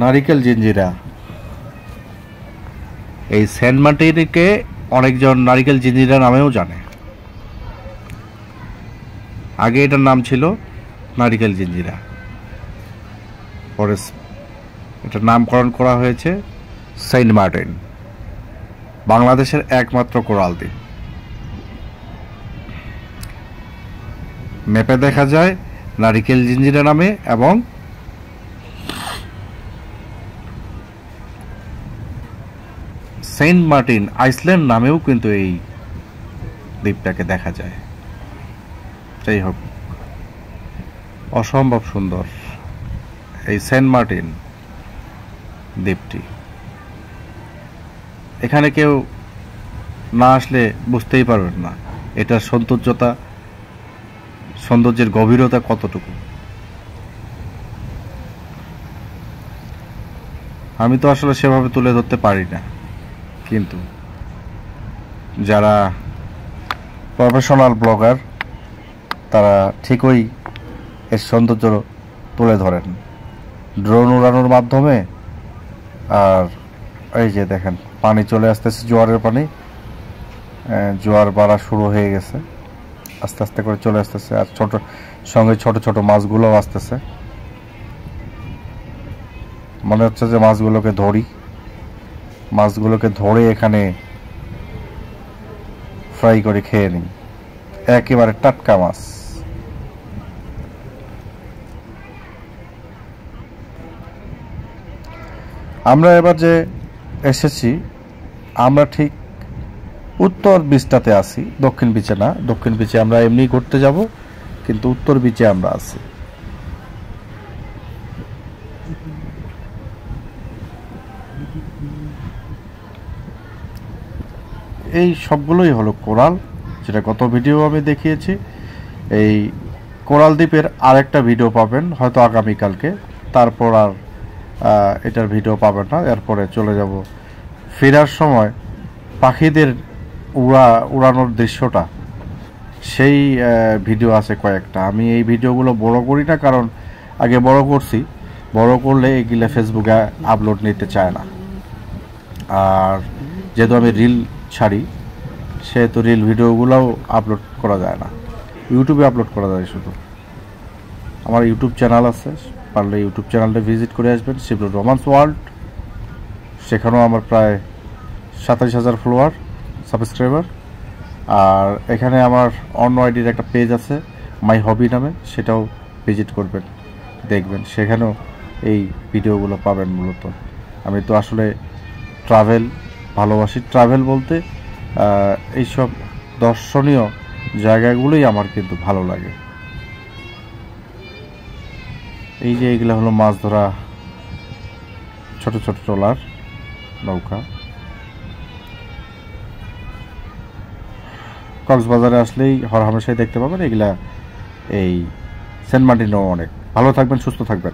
নারিকেল জিঞ্জিরা। এই সেন্ট মার্টিনকে অনেকজন নারিকেল জিঞ্জিরা নামেও জানে। আগে এটার নাম ছিল নারিকেল জিঞ্জিরা, পরে এটার নামকরণ করা হয়েছে সেন্ট মার্টিন, বাংলাদেশের একমাত্র কোরাল দ্বীপ। ম্যাপে দেখা যায় নারিকেল জিঞ্জিরা নামে, এবং সেন্ট মার্টিন আইসল্যান্ড নামেও কিন্তু এই দ্বীপটাকে দেখা যায়। যাই হোক, অসম্ভব সুন্দর এই সেন্ট মার্টিন দ্বীপটি। এখানে কেউ না আসলে বুঝতেই পারবেন না এটার সৌন্দর্যের গভীরতা কতটুকু। আমি তো আসলে সেভাবে তুলে ধরতে পারি না, কিন্তু যারা প্রফেশনাল ব্লগার তারা ঠিকই এর সৌন্দর্য তুলে ধরেন ড্রোন উড়ানোর মাধ্যমে। আর এই যে দেখেন, পানি চলে আসতেছে, জোয়ারের পানি, জোয়ার বাড়া শুরু হয়ে গেছে, আস্তে আস্তে করে চলে আসতেছে। আর সঙ্গে ছোট ছোট মাছগুলোও আসতেছে। মনে হচ্ছে যে মাছগুলোকে ধরে এখানে ফ্রাই করে খেয়ে নিই, একেবারে টাটকা মাছ। আমরা এবার যে এসেছি, আমরা ঠিক উত্তর বিচটাতে আছি, দক্ষিণ বিচে না। দক্ষিণ বিচে আমরা এমনি ঘুরতে যাব, কিন্তু উত্তর বিচে আমরা আছি। এই সবগুলোই হলো কোরাল, যেটা গত ভিডিও আমি দেখিয়েছি। এই কোরাল দ্বীপের আরেকটা ভিডিও পাবেন হয়তো আগামীকালকে, তারপর আর এটার ভিডিও পাবেন না। এরপরে চলে যাব ফেরার সময় পাখিদের উড়ানোর দৃশ্যটা, সেই ভিডিও আছে কয়েকটা। আমি এই ভিডিওগুলো বড় করি না, কারণ আগে বড় করছি, বড় করলে এগুলো ফেসবুকে আপলোড নিতে চায় না। আর যেহেতু আমি রিল ছাড়ি, সেহেতু রিল ভিডিওগুলোও আপলোড করা যায় না, ইউটিউবে আপলোড করা যায় শুধু। আমার ইউটিউব চ্যানেল আছে, পারলে ইউটিউব চ্যানেলটা ভিজিট করে আসবেন, শিবলু রোমান্স ওয়ার্ল্ড। সেখানেও আমার প্রায় 27,000 ফলোয়ার, সাবস্ক্রাইবার। আর এখানে আমার অন্য আইডির একটা পেজ আছে মাই হবি নামে, সেটাও ভিজিট করবেন, দেখবেন, সেখানেও এই ভিডিওগুলো পাবেন। মূলত আমি তো আসলে ট্রাভেল ভালোবাসি। ট্রাভেল বলতে এইসব দর্শনীয় জায়গাগুলোই আমার কিন্তু ভালো লাগে। এই যে এইগুলো হলো মাছ ধরা ছোট ছোট ট্রলার, নৌকা। কক্সবাজারে আসলেই হরহামেশাই দেখতে পাবেন এগুলা। এই সেন্ট মার্টিনও অনেক ভালো। থাকবেন, সুস্থ থাকবেন।